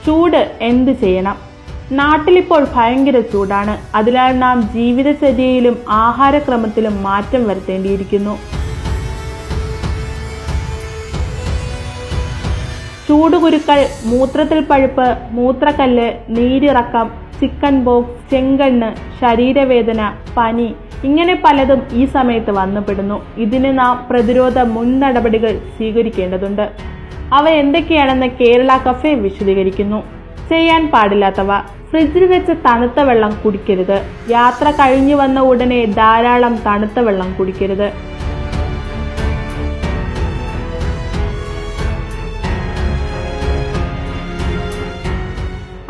ചൂട് എന്ത് ചെയ്യണം? നാട്ടിലിപ്പോൾ ഭയങ്കര ചൂടാണ്. അതിനാൽ നാം ജീവിതചര്യയിലും ആഹാരക്രമത്തിലും മാറ്റം വരുത്തേണ്ടിയിരിക്കുന്നു. ചൂടുകുരുക്കൾ, മൂത്രത്തിൽ പഴുപ്പ്, മൂത്രക്കല്ല്, നീരിറക്കം, ചിക്കൻ ബോക്സ്, ചെങ്കണ്ണ്, ശരീരവേദന, പനി ഇങ്ങനെ പലതും ഈ സമയത്ത് വന്നുപെടുന്നു. ഇതിന് നാം പ്രതിരോധ മുൻനടപടികൾ സ്വീകരിക്കേണ്ടതുണ്ട്. അവ എന്തൊക്കെയാണെന്ന് കേരള കഫേ വിശദീകരിക്കുന്നു. ചെയ്യാൻ പാടില്ലാത്തവ: ഫ്രിഡ്ജിൽ വെച്ച് തണുത്ത വെള്ളം കുടിക്കരുത്. യാത്ര കഴിഞ്ഞു വന്ന ഉടനെ ധാരാളം തണുത്ത വെള്ളം കുടിക്കരുത്.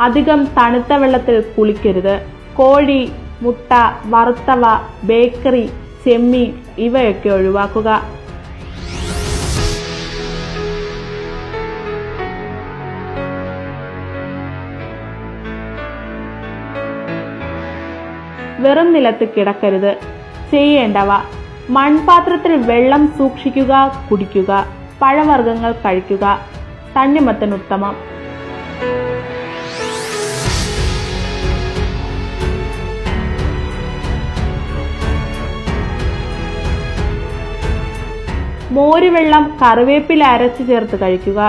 അധികം തണുത്ത വെള്ളത്തിൽ കുളിക്കരുത്. കോഴി, മുട്ട, വറുത്തവ, ബേക്കറി, ചെമ്മീൻ ഇവയൊക്കെ ഒഴിവാക്കുക. വെറും നിലത്ത് കിടക്കരുത്. ചെയ്യേണ്ടവ: മൺപാത്രത്തിൽ വെള്ളം സൂക്ഷിക്കുക, കുടിക്കുക. പഴവർഗ്ഗങ്ങൾ കഴിക്കുക. തണ്ണിമത്തൻ ഉത്തമം. മോരുവെള്ളം കറിവേപ്പില അരച്ചു ചേർത്ത് കഴിക്കുക.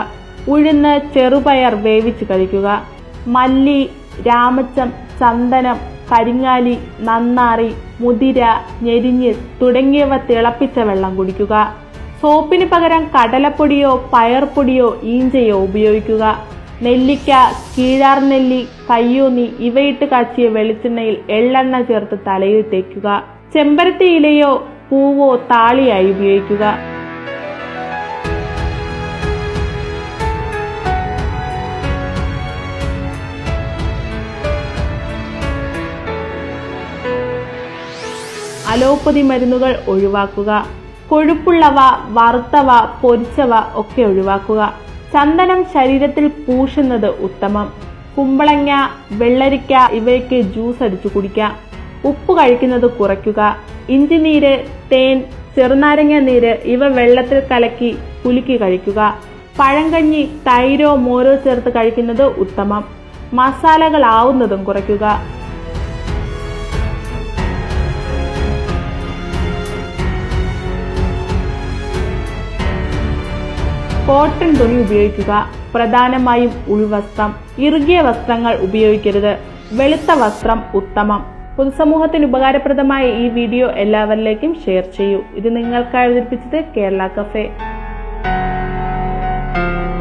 ഉഴുന്ന്, ചെറുപയർ വേവിച്ച് കഴിക്കുക. മല്ലി, രാമച്ചം, ചന്ദനം, കരിങ്ങാലി, നന്നാറി, മുതിര, ഞെരിഞ്ഞ് തുടങ്ങിയവ തിളപ്പിച്ച വെള്ളം കുടിക്കുക. സോപ്പിന് പകരം കടലപ്പൊടിയോ പയർപ്പൊടിയോ ഈഞ്ചയോ ഉപയോഗിക്കുക. നെല്ലിക്ക, കീഴാർനെല്ലി, കയ്യൂന്നി ഇവയിട്ട് കാച്ചിയ വെളിച്ചെണ്ണയിൽ എള്ളെണ്ണ ചേർത്ത് തലയിൽ തേക്കുക. ചെമ്പരത്തി ഇലയോ പൂവോ താളിയായി ഉപയോഗിക്കുക. അലോപ്പതി മരുന്നുകൾ ഒഴിവാക്കുക. കൊഴുപ്പുള്ളവ, വറുത്തവ, പൊരിച്ചവ ഒക്കെ ഒഴിവാക്കുക. ചന്ദനം ശരീരത്തിൽ പൂശുന്നത് ഉത്തമം. കുമ്പളങ്ങ, വെള്ളരിക്ക ഇവയ്ക്ക് ജ്യൂസ് അടിച്ചു കുടിക്കാം. ഉപ്പ് കഴിക്കുന്നത് കുറയ്ക്കുക. ഇഞ്ചിനീര്, തേൻ, ചെറുനാരങ്ങ നീര് ഇവ വെള്ളത്തിൽ കലക്കി കുലുക്കി കഴിക്കുക. പഴങ്കഞ്ഞി, തൈരോ മോരോ ചേർത്ത് കഴിക്കുന്നത് ഉത്തമം. മസാലകളാവുന്നതും കുറയ്ക്കുക. കോട്ടൺ തുണി ഉപയോഗിക്കുക. പ്രധാനമായും ഉൾവസ്ത്രം. ഇറുകിയ വസ്ത്രങ്ങൾ ഉപയോഗിക്കരുത്. വെളുത്ത വസ്ത്രം ഉത്തമം. പൊതുസമൂഹത്തിന് ഉപകാരപ്രദമായ ഈ വീഡിയോ എല്ലാവരിലേക്കും ഷെയർ ചെയ്യൂ. ഇത് നിങ്ങൾക്കായി അവതരിപ്പിച്ചത് കേരള കഫേ.